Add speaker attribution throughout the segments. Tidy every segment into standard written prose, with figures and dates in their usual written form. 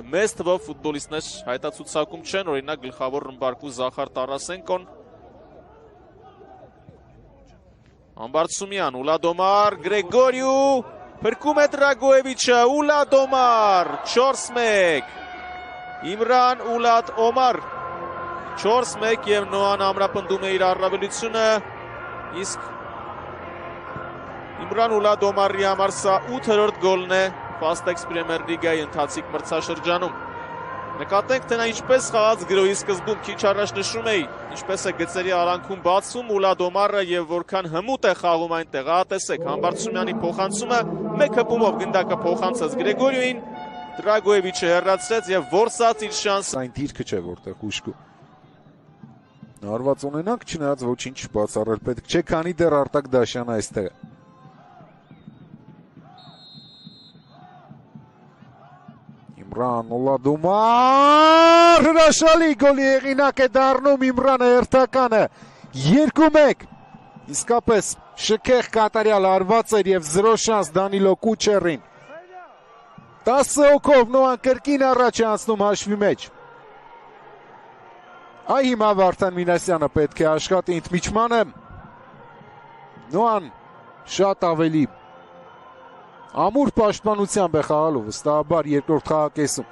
Speaker 1: Mestva futbolistnes հայտացուց ցակում չեն, օրինակ գլխավոր ռմբարկու Զախար Տարասենկոն Ամբարձումյան, Ուլադոմար, Գրեգորիու, փրկում է Դրագոևիչը, Ուլադոմար, 4-1, Իմրան Ուլադ Օմար, 4-1 և Նոան ամրապնդում է իր առավելությունը, իսկ Իմրան Ուլադ Օմարի համար սա 8-րդ գոլն է Fastex Premier League-ի ընթացիկ մրցաշրջանում։ Նկատենք, թե նա ինչպես խաղաց գրոյի սկզբում քիչ առաջ նշում էի, ինչպես է գծերի արանքում բացում Ուլադ Օմարը և որքան հմուտ է խաղում այնտեղ, տեսեք, Համբարձումյանի փոխանցումը, մեկ հպումով գնդակը փոխանցեց Գրեգորիուին, Դրագոևիչը հեռացրեց և որսաց իր շանսը։
Speaker 2: Այն դիրքը չէ, որտեղ ուշկու։ Հարված ունենանք, չնայած ոչինչ բացառել պետք չէ, քանի դեռ Արտակ Դաշյանը այստեղ է։ Իմրան Ուլադոմար հրաշալի գոլի հեղինակ է դառնում Իմրանը հերթականը 2-1 իսկապես շքեղ կատարյալ արված էր և 0 շանս Դանիլո Կուչերին 10 հոգով Նոան կրկին առաջ է անցնում հաշվի մեջ այ հիմա Վարդան Մինասյանը պետք է աշխատի ընդմիջմանը Նոան շատ ավելի ամուր պաշտպանությամբ է խաղալու վստահաբար երկրորդ խաղակեսում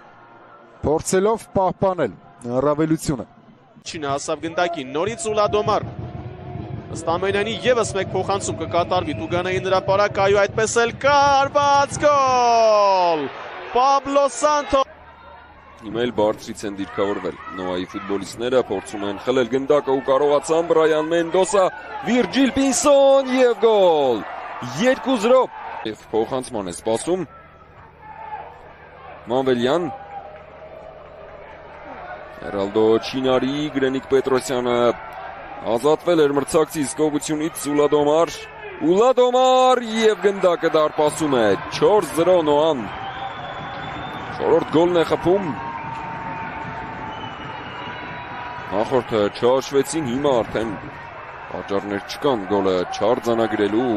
Speaker 2: փորձելով պահպանել առավելությունը
Speaker 1: Չինը հասավ գնդակին նորից Ուլադոմար ըստ ամենայնի ևս մեկ փոխանցում կկատարվի Տուգանայի հրապարակայու այդպես էլ կարված գոլ Պաբլո Սանթո
Speaker 3: Հիմա էլ բարձրից են դիրքավորվել Նոայի ֆուտբոլիստները փորձում են խլել գնդակը ու կարողացան Բրայան Մենդոսա Վիրջիլ Պինսոն և գոլ 2-0 Եվ փոխանցման է սպասում Մանվելյան Հերալդո Չինարի Գրենիկ Պետրոսյանը ազատվել էր մրցակցի զգողությունից Ուլադոմար և գնդակը դարպասում է 4-0 Նոան Չորրորդ գոլն է խփում Նախորդը չհաշվեցին հիմա արդեն պատճառներ չկան գոլը չարձանագրելու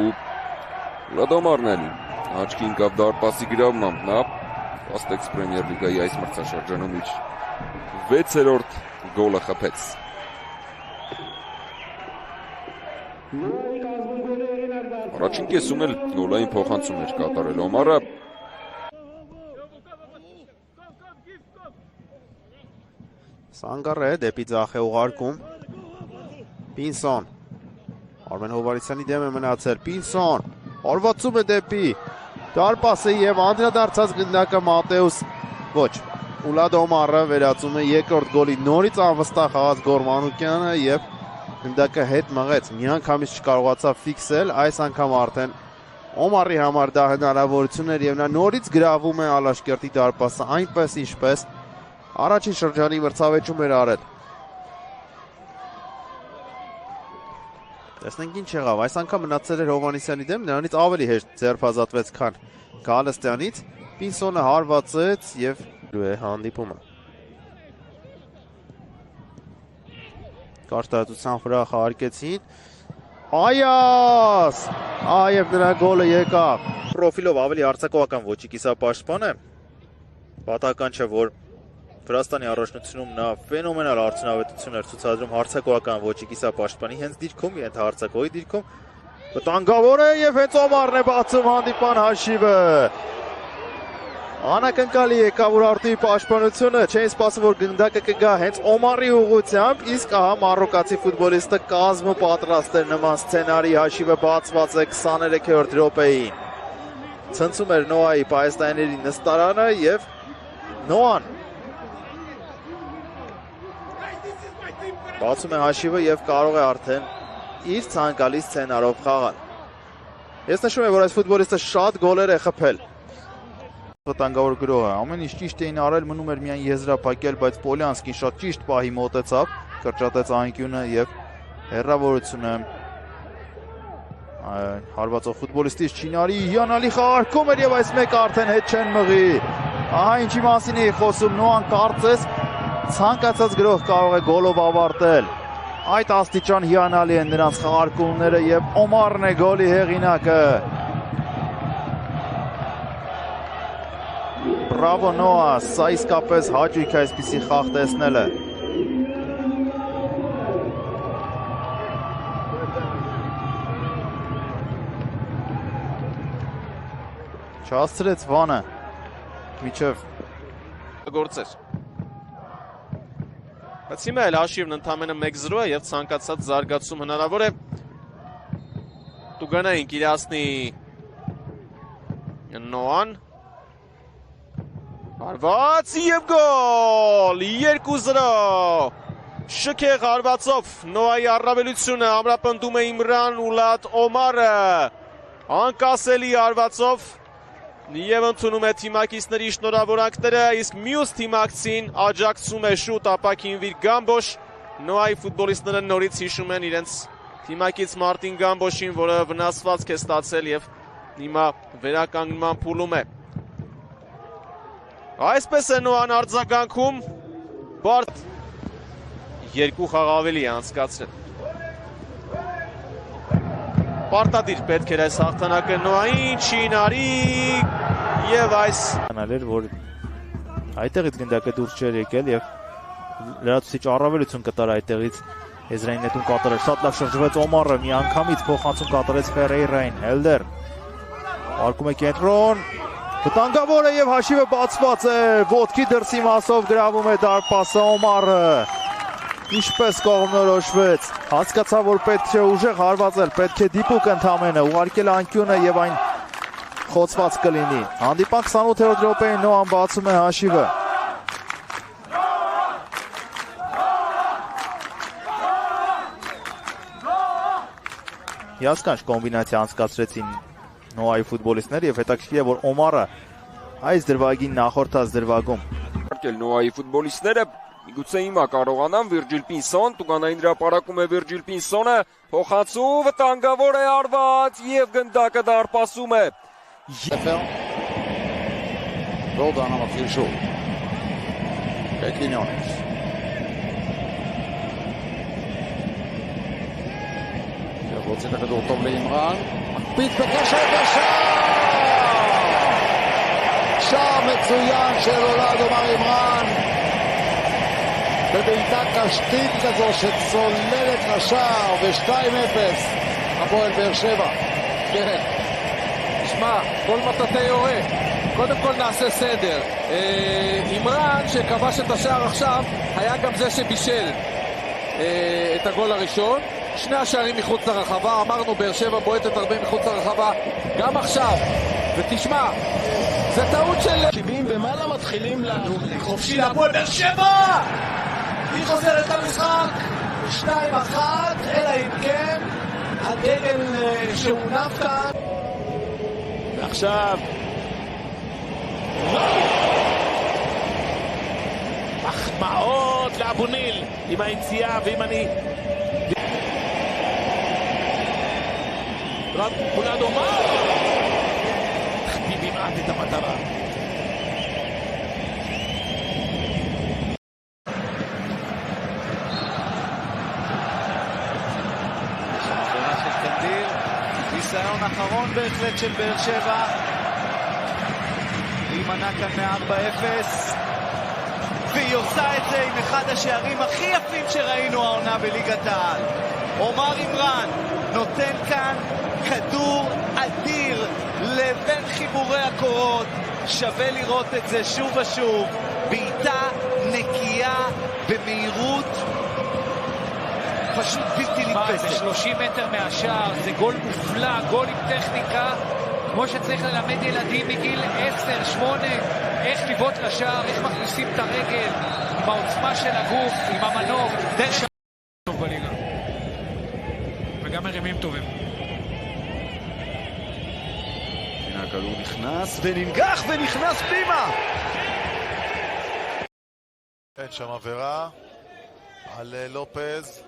Speaker 3: Ուլադոմարն էլ աչքի ընկավ դարպասի գրավմամբ նա Fastex Premier League-ի այս մրցաշրջանում իր 6-րդ գոլը խփեց Առաջին կեսում էլ գոլային փոխանցում էր կատարել Օմարը
Speaker 4: Սանգարը դեպի ձախ է ուղարկում Պինսոն Արմեն Հովհաննիսյանի դեմ է մնացել Պինսոն Արվածում է դեպի դարպասը և անդրադարձած գնդակը Մատեուս ոչ Ուլադոմարը վերածում է երկրորդ գոլի նորից անվստահ խաղաց Գորմանուկյանը և գնդակը հետ մղեց մի անգամից չկարողացավ ֆիքսել այս անգամ արդեն Օմարի համար դա հնարավորություն էր և նա նորից գրավում է Ալաշկերտի դարպասը այնպես ինչպես առաջին շրջանի մրցավեճում էր արել Տեսնենք ինչ եղավ, այս անգամ մնացել էր Հովհաննիսյանի դեմ, նրանից ավելի հեշտ ձերբազատվեց, քան Գալստյանից, Պինսոնը հարվածեց և հանդիպումը։ Կարճատեսության վրա խաղարկեցին, Այաս, և նրա գոլը եկավ։ Պրոֆիլով ավելի արձակողական ոճի կիսապաշտպան է, պատահական չէ, որ Վրաստանի առաջնությունում նա ֆենոմենալ արդյունավետություն էր ցուցադրում հարձակողական ոճի կիսապաշտպանի հենց դիրքում, ենթահարձակողի դիրքում վտանգավոր է և հենց Օմարն է բացում հանդիպան հաշիվը Անակնկալի եկավ Ուրարտուի պաշտպանությունը, չէին սպասում, որ գնդակը կգա հենց Օմարի ուղղությամբ, իսկ ահա մարոկացի ֆուտբոլիստը կազմը պատրաստ էր նման սցենարի հաշիվը բացված է 23-րդ րոպեին ցնցում էր Նոայի պահեստայինների նստարանը և Նոան Բացում է հաշիվը և կարող է արդեն իր ցանկալի սցենարով խաղալ։ Ես նշում եմ, որ այս ֆուտբոլիստը շատ գոլեր է խփել։ Վտանգավոր գրողը ամեն ինչ ճիշտ էին արել, մնում էր միայն եզրափակել, բայց Պոլյանսկին շատ ճիշտ պահի մոտեցավ, կրճատեց անկյունը և հեռավորությունը հարվածող ֆուտբոլիստից Չինարի հիանալի խաղարկում էր և այս մեկը արդեն հետ չեն մղի։ Ահա ինչի մասին էի խոսում, Նոան կարծես ցանկացած գրող կարող է գոլով ավարտել։ Այդ աստիճան հիանալի են նրանց խաղարկումները և Օմարն է գոլի հեղինակը։ Բրավո Նոա, սա իսկապես հաճույք է այսպիսի խաղ տեսնելը։ Չհասցրեց Վանը միջև
Speaker 1: գործեր։ Բայց հիմա էլ հաշիվն ընդամենը 1-0 է եւ ցանկացած զարգացում հնարավոր է։ Տուգանային իրացնի Նոան Հարված եւ գոլ 2-0 Շքեղ հարվածով Նոայի առավելությունը ամրապնդում է Իմրան Ուլատ Օմարը անկասելի հարվածով Եվ ընդունում է թիմակիցների շնորհավորանքները, իսկ մյուս թիմակցին աջակցում է շուտ ապաքինվիր Գամբոշ։ Նոայի ֆուտբոլիստները նորից հիշում են իրենց թիմակից Մարտին Գամբոշին, որը վնասվածք է ստացել եւ հիմա վերականգնման փուլում է։ Այսպես է Նոան արձագանքում, բարդ 2 խաղ ավելի է անցկացրել։ Պարտադիր պետք էր այս հաղթանակը Նոային, Չինարի եւ այս
Speaker 5: Անալեր, որ այդտեղից գնդակը դուրս չէր եկել եւ լրացուցիչ առավելություն կտար այդտեղից Եզրային նետուն կատարել, շատ լավ շրջվեց Օմարը, մի անգամից փոխանցում կատարեց Ֆերեյրային, Հելդեր արկում է կենտրոն, վտանգավոր է եւ հաշիվը բացված է, ոտքի դրսի մասով գրավում է դարպասը Օմարը Ինչպես կողմնորոշվեց, հասկացա, որ պետք է ուժեղ հարվածել, պետք է դիպուկ ընդամենը, ուղարկել անկյունը եւ այն խոցված կլինի։ Հանդիպան 28-րդ րոպեին Նոան բացում է հաշիվը։ Հիասքանչ կոմբինացիա անցկացրեցին Նոայի ֆուտբոլիստները եւ հետաքրքիր է, որ Օմարը այս դրվագին նախորդած դրվագում
Speaker 3: Նոայի ֆուտբոլիստները Միգուցե հիմա կարողանան Վիրջիլ Պինսոն, Տուգանային հրապարակում է Վիրջիլ Պինսոնը, փոխանցու վտանգավոր է արված եւ գնդակը դարպասում է։
Speaker 2: Roldan ama Firşul. Bekleniyoruz. רוצים לכדור טוב לאמרן. מקפיץ בקשר בשער! שער מצוין של הולד עומר אימרן. בבעיטה קשתית כזו שצוללת לשער ו-2-0 הפועל באר שבע.
Speaker 6: כן. תשמע, כל מטאטא יורה. קודם כל נעשה סדר. אימרן שכבש את השער עכשיו היה גם זה שבישל את הגול הראשון. שני השערים מחוץ לרחבה, אמרנו באר שבע בועטת הרבה מחוץ לרחבה גם עכשיו. ותשמע, זה טעות של
Speaker 7: 70 ומעלה מתחילים חופשי להפועל באר שבע! היא חוזרת למשחק 2-1, אלא אם כן הדגל שהונף כאן. ועכשיו מחמאות לאבו ניל עם היציאה ועם אני רק כולה דומה החטיא במעט את המטרה. ניסיון אחרון בהחלט של באר שבע להימנע כאן מ-4-0 והיא עושה את זה עם אחד השערים הכי יפים שראינו העונה בליגת העל. עומר אימרן נותן כאן כדור אדיר לבין חיבורי הקורות, שווה לראות את זה שוב ושוב, בעיטה נקייה במהירות פשוט בלתי נתפסת. ב-30 מטר מהשער, זה גול מופלא, גול עם טכניקה, כמו שצריך ללמד ילדים מגיל 10, 8, איך לבעוט לשער, איך מכניסים את הרגל, עם העוצמה של הגוף, עם המנוף, זה שער טוב בליגה. וגם מרימים טובים. הנה הכדור נכנס וננגח ונכנס פנימה.
Speaker 8: אין שם עבירה על לופז.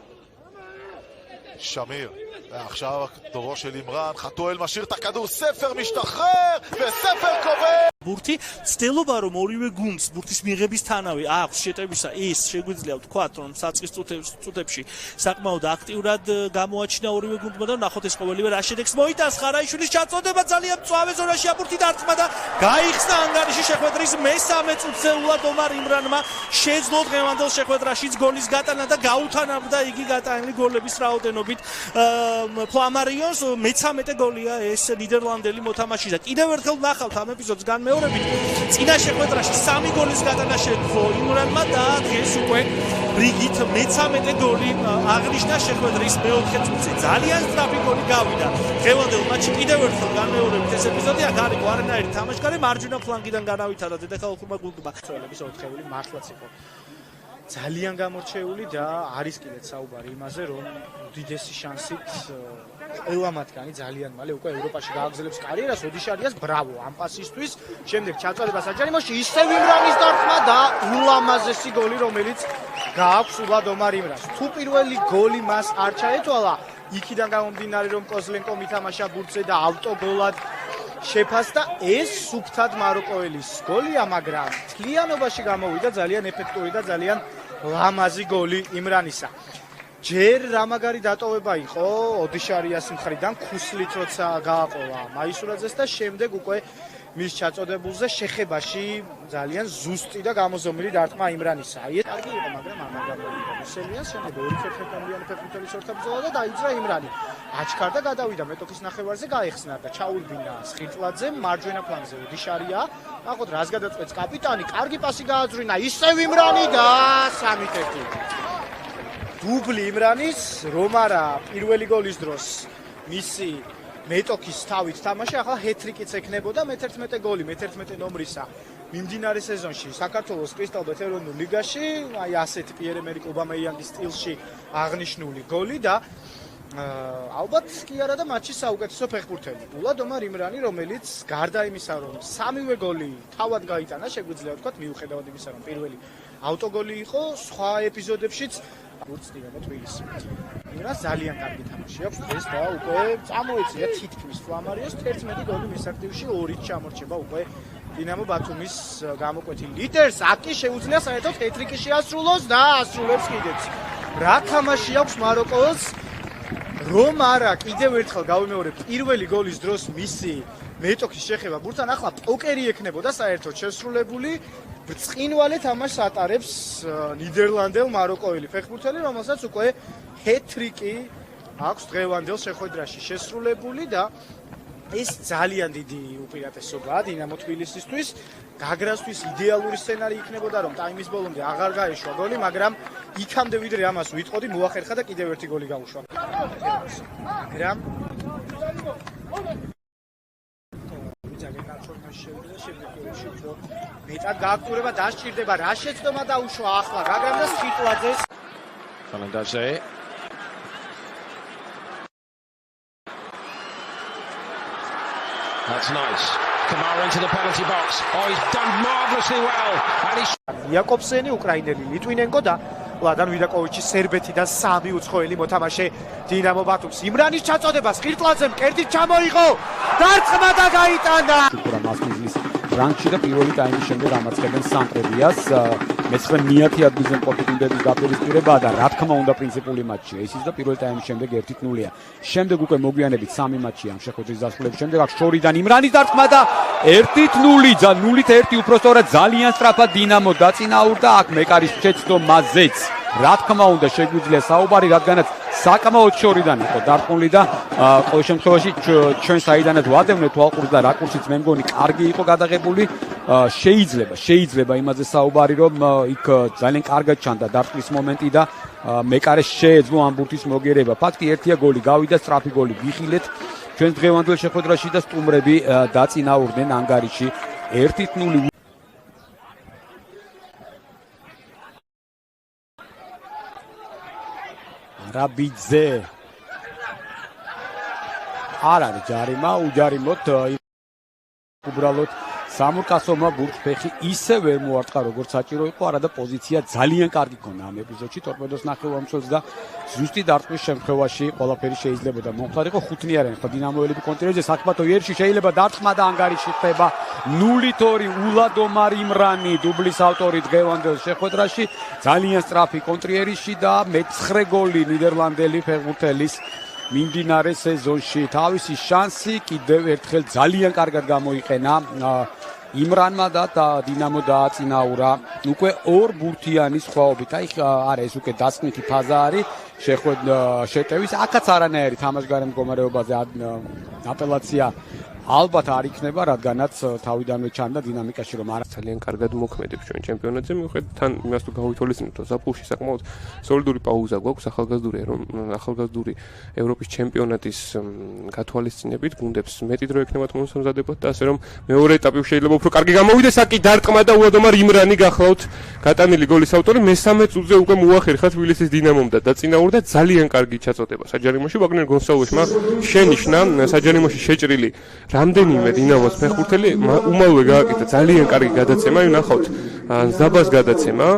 Speaker 8: שמיר עכשיו דורו של אימרן, חתואל משאיר את הכדור, ספר משתחרר, וספר קובע!
Speaker 9: ბურთი ცდილობა რომ ორივე გუნდს ბურთის მიღებისთანავე აქვს შეტევისა ის შეგვიძლია ვთქვათ რომ საწყის წუთებში საკმაოდ აქტიურად გამოაჩინა ორივე გუნდმა და ნახოთ ეს ყოველივე რა შედეგს მოიტანს ხარაიშვილის ჩაწოდება ძალიან მწვავე ზონაში აბურთი დარტყმა და გაიხსნა ანგარიში შეხვედრის მესამე წუთზე ულადომარ იმრანმა შეძლო დღევანდელ შეხვედრაშიც გოლის გატანა და გაუთანაბრდა იგი გატანილი გოლების რაოდენობით ფლამარიონს მე-13 გოლია ეს ნიდერლანდელი მოთამაშე და კიდევ ერთხელ ნახავთ ამ ეპიზოდს განმეორებით წინა შეხვედრაში 3 გოლის გატანა შეძლო იმრანმა და დღეს უკვე რიგით მე-13 გოლი აღნიშნა შეხვედრის მეოთხე წუთზე ძალიან სწრაფი გოლი გავიდა დღევანდელ მატჩში კიდევ ერთხელ განმეორებით ეს ეპიზოდი აქ არის არანაირი თამაშგარი მარჯვენა ფლანგიდან განავითარა დედაქალაქურმა გუნდმა წველების 4-ეული მართლაც იყო ძალიან გამორჩეული და არის კიდეც საუბარი იმაზე რომ უდიდესი შანსით ყველა მათგანი ძალიან მალე უკვე ევროპაში გააგრძელებს კარიერას ოდიშარიას ბრავო ამ პასისთვის შემდეგ ჩაწოდება საჯარიმოში ისევ იმრანის დარტყმა და ულამაზესი გოლი რომელიც გააქვს ულადომარ იმრანს თუ პირველი გოლი მას არ ჩაეთვალა იქიდან გამომდინარე რომ კოზლენკო მითამაშა ბურთზე და ავტოგოლად შეფასდა ეს სუფთად მაროკოელის გოლია მაგრამ თლიანობაში გამოვიდა ძალიან ეფექტური და ძალიან ლამაზი გოლი იმრანისა ჯერ რამაგარი დატოვება იყო ოდიშარიას მხრიდან ქუსლით როცა გააყოლა მაისურაძეს და შემდეგ უკვე მის ჩაწოდებულზე შეხებაში ძალიან ზუსტი და გამოზომილი დარტყმა იმრანისა. აი ეს კარგი იყო, მაგრამ ამან გამოვიდა მისელიანს, შემდეგ ორი ფეხბურთელი ფეხბურთელის ორთაბრძოლა და დაიძრა იმრანი. აჩქარდა გადავიდა მეტოქის ნახევარზე გაეხსნა და ჩაურბინა სხირტლაძე მარჯვენა ფლანგზე უდიშარია. ნახოთ რას გადაწყვეტს კაპიტანი, კარგი პასი გააძვრინა ისევ იმრანი და 3-1. დუბლი იმრანის, რომარა პირველი გოლის დროს მისი მეტოქის თავით თამაში, ახლა ჰეტრიკიც ექნებოდა მე-11 გოლი, მე-11 ნომრისა. მიმდინარე სეზონში საქართველოს კრისტალბეთ ეროვნულ ლიგაში, აი ასეთ პიერ-ემერიკ ობამეიანგის სტილში აღნიშნული გოლი და ალბათ კი არა და მატჩის საუკეთესო ფეხბურთელი. ულადომარ იმრანი, რომელიც გარდა იმისა, რომ სამივე გოლი თავად გაიტანა, შეგვიძლია ვთქვათ, მიუხედავად იმისა, რომ პირველი ავტოგოლი იყო, სხვა ეპიზოდებშიც გუნდს დინამო თბილისი. იმრანს ძალიან კარგი თამაში აქვს დღეს და უკვე წამოეწია თითქმის ფლამარიოს 11 გოლი მის აქტივში 2-ით ჩამორჩება უკვე დინამო ბათუმის გამოკვეთილ ლიდერს. აკი შეუძლია საერთოდ ჰეტრიკი შეასრულოს და ასრულებს კიდეც. რა თამაში აქვს მაროკოს? რომ არა კიდევ ერთხელ გავიმეორებ პირველი გოლის დროს მისი მეტოქის შეხება ბურთთან ახლა პოკერი ექნებოდა საერთოდ შესრულებული ბრწყინვალე თამაშს ატარებს ნიდერლანდელ მაროკოელი ფეხბურთელი რომელსაც უკვე ჰეტრიკი აქვს დღევანდელ შეხვედრაში შესრულებული და ეს ძალიან დიდი უპირატესობაა დინამო თბილისისთვის გაგრასთვის იდეალური სცენარი იქნებოდა რომ ტაიმის ბოლომდე აღარ გაეშვა გოლი მაგრამ იქამდე ვიდრე ამას ვიტყოდი მოახერხა და კიდევ ერთი გოლი გაუშვა მაგრამ ძალიან ნაცნობი შევიდა შემდგომში რომ მეტად გააქტურება დასჭირდება რა შეცდომა დაუშვა ახლა გაგრამ და სიტუაციას
Speaker 10: Fernandez That's nice. Kamara into the penalty box. Oh, he's done marvelously well. And he's
Speaker 5: იაკობსენი უკრაინელი ლიტვინენკო და ლადან ვიდაკოვიჩი სერბეთიდან 3 უცხოელი მოთამაშე დინამო ბათუმს იმრანის ჩაწოდება სხირტლაძემ კერდით ჩამოიღო დარტყმა და გაიტანა
Speaker 11: შუქურა მასმიზლის რანგში და პირველი ტაიმის შემდეგ ამაწყებენ სამტრედიას მეცხრე ნიათი ადგილზე პორტუგალების დაპირისპირება და რა თქმა უნდა პრინციპული მატჩია ისიც და პირველი ტაიმის შემდეგ 1-0-ია შემდეგ უკვე მოგვიანებით 3 მატჩია ამ შეხვედრის დასრულების შემდეგ აქ შორიდან იმრანის დარტყმა და 1-0 და 0-1 უფრო სწორად ძალიან სწრაფად დინამო დაწინაურდა აქ მეკარის შეცდომაზეც რა თქმა უნდა შეგვიძლია საუბარი რადგანაც საკმაოდ შორიდან იყო დარტყმული და ყოველ შემთხვევაში ჩვენ საიდანაც ვადევნეთ თვალყურს და რაკურსიც მე მგონი კარგი იყო გადაღებული შეიძლება იმაზე საუბარი რომ იქ ძალიან კარგად ჩანდა დარტყმის მომენტი და მეკარეს შეეძლო ამ ბურთის მოგერება ფაქტი ერთია გოლი გავიდა სწრაფი გოლი ვიხილეთ ჩვენ დღევანდელ შეხვედრაში და სტუმრები დაწინაურდნენ ანგარიში 1-0 რაბიძე არ არის ჯარიმა უჯარიმოთ უბრალოდ სამურკასოვმა ბურთფეხი ისე ვერ მოარტყა როგორც საჭირო იყო, არადა პოზიცია ძალიან კარგი ქონდა ამ ეპიზოდში ტორპედოს ნახევარმცველს და ზუსტი დარტყმის შემთხვევაში ყველაფერი შეიძლებოდა მომხდარიყო ხუთნიარიანი ხო დინამოელები კონტროლზე საფათო ერში შეიძლება დარტყმა და ანგარიში ხდება 0-2 ულადომარ იმრანი დუბლის ავტორი დღევანდელ შეხვედრაში ძალიან სწრაფი კონტრიერიში და მე-9 გოლი ნიდერლანდელი ფეხბურთელის მიმდინარე სეზონში თავისი შანსი კიდევ ერთხელ ძალიან კარგად გამოიყენა იმრანმა და დინამო დააწინაურა უკვე 2 ბურთიანი სხვაობით. აი არა ეს უკვე დასკვნითი ფაზა არის შეტევის აქაც არანაირი თამაშგარე მდგომარეობაზე აპელაცია ალბათ არ იქნება, რადგანაც თავიდანვე ჩანდა დინამიკაში რომ არა
Speaker 12: ძალიან კარგად მოქმედებს ჩვენ ჩემპიონატზე, მიუხედავად თან იმას თუ გავითვალისწინებთ, რომ ზაფხულში საკმაოდ სოლიდური პაუზა გვაქვს ახალგაზრდული ევროპის ჩემპიონატის გათვალისწინებით, გუნდებს მეტი დრო ექნებათ მომზადებათ და ასე რომ მეორე ეტაპი შეიძლება უფრო კარგი გამოვიდეს, აკი დარტყმა და ულადომარ იმრანი გახლავთ გატანილი გოლის ავტორი, მე-13 წუთზე უკვე მოახერხა თბილისის დინამომ და დაწინაურდა ძალიან კარგი ჩაწოდება საჯარიმოში ვაგნერ გონსალვესმა შენიშნა საჯარიმოში შეჭრილი რამდენიმე დინამოს ფეხბურთელი უმალვე გააკეთა ძალიან კარგი გადაცემა, ნახავთ ზაბას გადაცემა,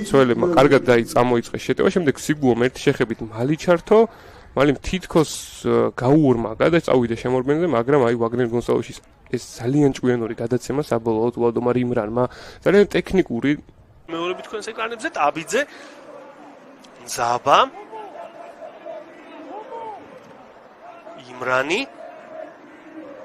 Speaker 12: სოელებმა კარგად წამოიწყეს შეტევა, შემდეგ სიგუომ ერთი შეხებით მალი ჩართო, მალე თითქოს გაუორმა გადაწავიდა შემორბენზე, მაგრამ აი ვაგნერ გონსალვესის ეს ძალიან ჭკვიანური გადაცემა საბოლოოდ ულადომარ იმრანმა, ძალიან ტექნიკური
Speaker 9: მეორები თქვენს ეკრანებზე ტაბიძე ზაბა იმრანი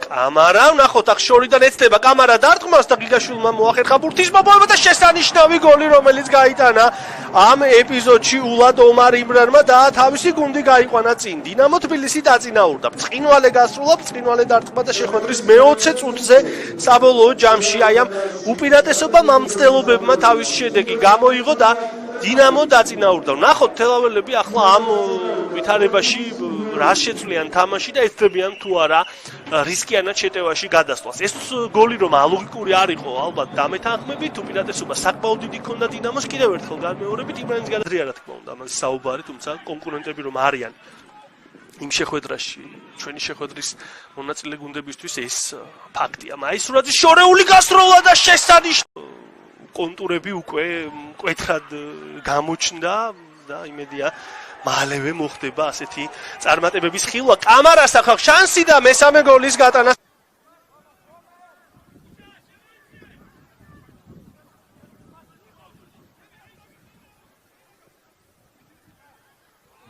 Speaker 9: კამარა, ნახოთ აქ შორიდან ეცდება კამარა დარტყმას და გიგაშვილმა მოახერხა ბურთის მოპოვება და შესანიშნავი გოლი, რომელიც გაიტანა ამ ეპიზოდში ულადომარ იმრანმა და თავისი გუნდი გაიყვანა წინ. დინამო თბილისი დაწინაურდა. ბრწყინვალე გასრულა, ბრწყინვალე დარტყმა და შეხვედრის მე-20 წუთზე საბოლოო ჯამში აი ამ უპირატესობამ ამ მცდელობებმა თავისი შედეგი გამოიღო და დინამო დაწინაურდა. ნახოთ თელაველები ახლა ამ ვითარებაში რას შეცვლიან თამაში და ეცდებიან თუ არა რისკიანად შეტევაში გადასვლას. ეს გოლი რომ ალოგიკური არ იყო, ალბათ დამეთანხმებით, უპირატესობა საკმაოდ დიდი ქონდა დინამოს, კიდევ ერთხელ განმეორებით იმრანის გადადრია რა თქმა უნდა, ამაზე საუბარი, თუმცა კონკურენტები რომ არიან იმ შეხვედრაში, ჩვენი შეხვედრის მონაწილე გუნდებისთვის ეს ფაქტია. მაისურაძის შორეული გასროლა და შესანიშნავი კონტურები უკვე მკვეთრად გამოჩნდა და იმედია მალევე მოხდება ასეთი წარმატებების ხილვა. კამარას ახლა შანსი და მე-3 გოლის გატანა.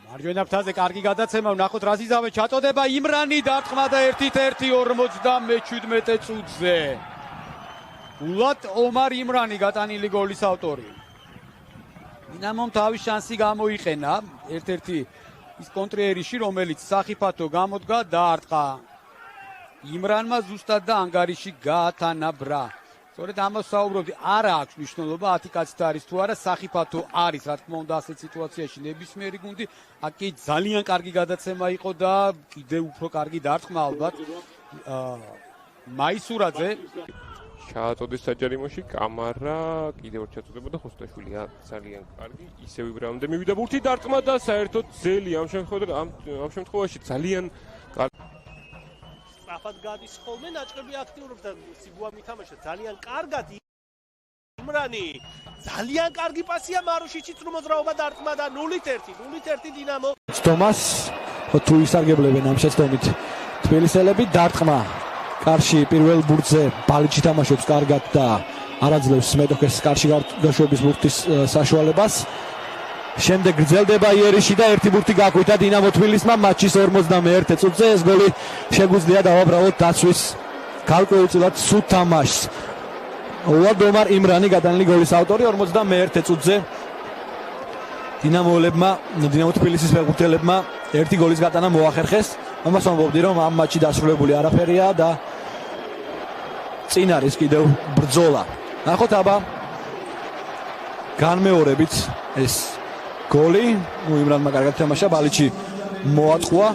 Speaker 11: მარჯვენა ფრთაზე კარგი გადაცემა, ვნახოთ რა ზიზავე ჩაწოდება იმრანი დარტყმა და 1-1 57 წუთზე. ულადომარ იმრანი გატანილი გოლის ავტორი. დინამომ თავის შანსი გამოიყენა, ერთ-ერთი ის კონტრიერიში, რომელიც სახიფათო გამოდგა და არტყა იმრანმა ზუსტად და ანგარიში გაათანაბრა. სწორედ ამას საუბრობდი, არა აქვს მნიშვნელობა 10 კაცით არის თუ არა, სახიფათო არის, რა თქმა უნდა, ასეთ სიტუაციაში ნებისმიერი გუნდი, აქ კი ძალიან კარგი გადაცემა იყო და კიდევ უფრო კარგი დარტყმა ალბათ. მაისურაძე
Speaker 12: ჩააწოდეს საჯარიმოში, კამარა კიდევ ორ ჩაწოდებოდა ხოსტაშვილი ძალიან კარგი, ისე ვიბრაუნდე მივიდა ბურთი დარტყმა და საერთოდ ძელი ამ შემთხვევაში ძალიან კარგი.
Speaker 9: სწრაფად გადის ხოლმე, ნაჭრები აქტიურობს და სიგუა მითამაშა ძალიან კარგად. იმრანი ძალიან კარგი პასია მარუშიჩიც რომ მოძრაობა დარტყმა და 0-1 დინამო.
Speaker 13: თომას თუ ისარგებლებენ ამ შეცდომით თბილისელები დარტყმა კარში პირველ ბურთზე ბალიჩი თამაშობს კარგად და არაძლევს მეტოქეს კარში გაშვების ბურთის საშუალებას. შემდეგ გრძელდება იერიში და ერთი ბურთი გაქვეთა დინამო თბილისმა მატჩის 51 წუთზე. ეს გოლი შეგვიძლია დავაბრალოთ დაცვის გარკვეულწილად სულ თამაშს. ულადომარ იმრანი გატანილი გოლის ავტორი 51 წუთზე. დინამო თბილისის ფეხბურთელებმა ერთი გოლის გატანა მოახერხეს. ამას ვამბობდი რომ ამ მატჩი დასრულებული არაფერია და წინ არის კიდევ ბრძოლა. ნახოთ აბა განმეორებით ეს გოლი, იმრანმა კარგად თამაშა, ბალიჩი მოატყვა.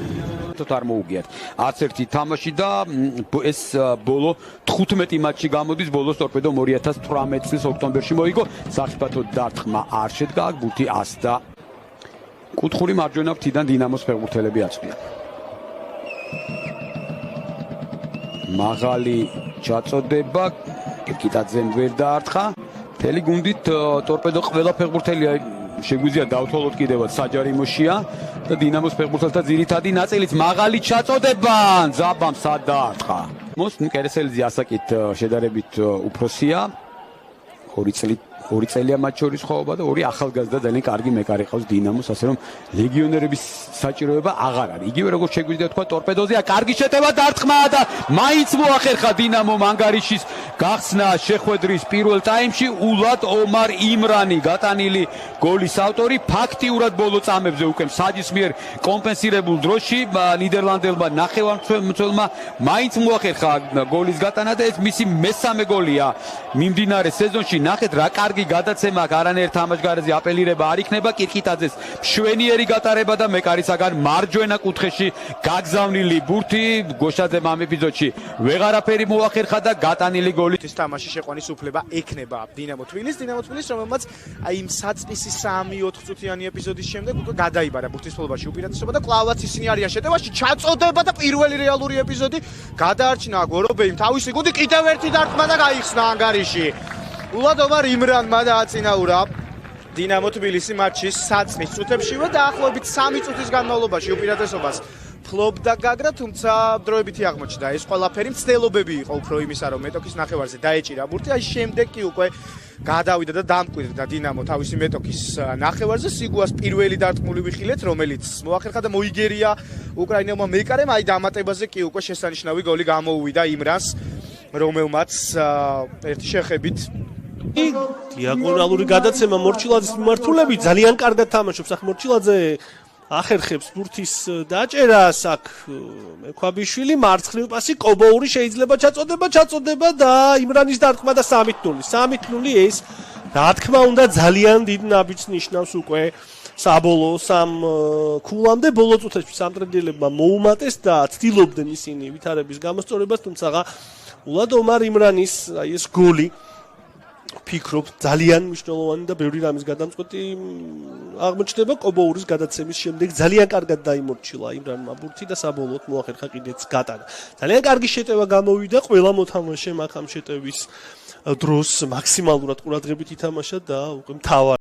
Speaker 11: არ მოუგიათ. 11 თამაში და ეს ბოლო 15 მატჩი გამოდის, ბოლოს ტორპედო 2018 წლის ოქტომბერში მოიგო. საფათო დარტყმა არ შედგა, ბურთი 100 და კუთხური მარჯვენა ფრთიდან დინამოს ფეხბურთელები აწვდიან. მაღალი ჩაწოდება კირკიტაძემ ვერ დაარტყა. მთელი გუნდით ტორპედო ყველა ფეხბურთელი შეგვიძლია დავთვალოთ კიდევაც საჯარიმოშია და დინამოს ფეხბურთელთა ძირითადი ნაწილიც მაღალი ჩაწოდება ზაბამ სად დაარტყა. ნუ კერესელიძე ასაკით შედარებით უფროსია. 2 წელია მათ შორის ხოვობა და 2 ახალგაზრდა ძალიან კარგი მეკარე ყავს დინამოს, ასე რომ ლეგიონერების საჭიროება აღარ არის. იგივე როგორც შეგვიძლია თქვა ტორპედოზეა, კარგი შეტევა დარტყმა და მაინც მოახერხა დინამომ ანგარიშის გახსნა შეხვედრის პირველ ტაიმში. ულად ომარ იმრანი გატანილი გოლის ავტორი, ფაქტიურად ბოლო წამებზე უკვე მსაჯის მიერ კომპენსირებულ დროში ნიდერლანდებმა ნახევარმცველმა მაინც მოახერხა გოლის გატანა და ეს მისი მესამე გოლია მიმდინარე სეზონში. ნახეთ რა კარგი გადაცემა აქ არანაირ თამაშგარაზე აპელირება არ იქნება. კირკიტაძეს მშვენიერი გატარება და მეკარისაგან მარჯვენა კუთხეში გაგზავნილი ბურთი. გოშაძემ ამ ეპიზოდში ვეღარაფერი მოახერხა და გატანილი გოლი.
Speaker 14: ის თამაში შეყვანის უფლება ექნება დინამო თბილისს, რომელმაც აი იმ საწყისი 3-4 წუთიანი ეპიზოდის შემდეგ უკვე გადაიბარა ბურთის ფლობაში უპირატესობა და კლავაც ისინი არიან შეტევაში. ჩაწოდება და პირველი რეალური ეპიზოდი გადაარჩინა გორობეიმ თავისი გუნდი კიდევ ერთი დარტყმა და გაიხსნა ანგარიში. ულად ომარ იმრანმა დააწინაურა დინამო თბილისი მატჩის საწყის წუთებშივე და ახლობით 3 წუთის განმავლობაში უპირატესობას ფლობდა გაგრა, თუმცა დროებითი აღმოჩნდა ეს ყველაფერი. მცდელობები იყო უფრო იმისა, რომ მეტოქის ნახევარზე დაეჭირა ბურთი, აი შემდეგ კი უკვე გადავიდა და დამკვიდრდა დინამო თავისი მეტოქის ნახევარზე. სიგუას პირველი დარტყმული ვიხილეთ, რომელიც მოახერხა და მოიგერია უკრაინელმა მეკარემ. აი დამატებაზე კი უკვე შესანიშნავი გოლი გამოუვიდა იმრანს, რომელმაც ერთი შეხებით
Speaker 9: დიაგონალური გადაცემა მორჩილაძის მიმართულებით ძალიან კარგად თამაშობს. ახ მორჩილაძე ახერხებს ბურთის დაჭერას, აქ მექვაბიშვილი მარცხნივ პასი კობოური შეიძლება ჩაწოდება და იმრანის დარტყმა და 3-0. 3-0 ეს რა თქმა უნდა ძალიან დიდ ნაბიჯს ნიშნავს უკვე საბოლოო 3 ქულამდე. ბოლო წუთებში სამტრედიელებმა მოუმატეს და ცდილობდნენ ისინი ვითარების გამოსწორებას, თუმცა ულად ომარ იმრანის აი ეს გოლი ფიქრობ ძალიან მნიშვნელოვანი და ბევრი რამის გადამწყვეტი აღმოჩნდება. კობოურის გადაცემის შემდეგ ძალიან კარგად დაიმორჩილა იმრანმა ბურთი და საბოლოოდ მოახერხა კიდეც გატანა. ძალიან კარგი შეტევა გამოვიდა, ყველა მოთამაშემ აქ ამ შეტევის დროს მაქსიმალურად ყურადღებით ითამაშა და უკვე მთავარი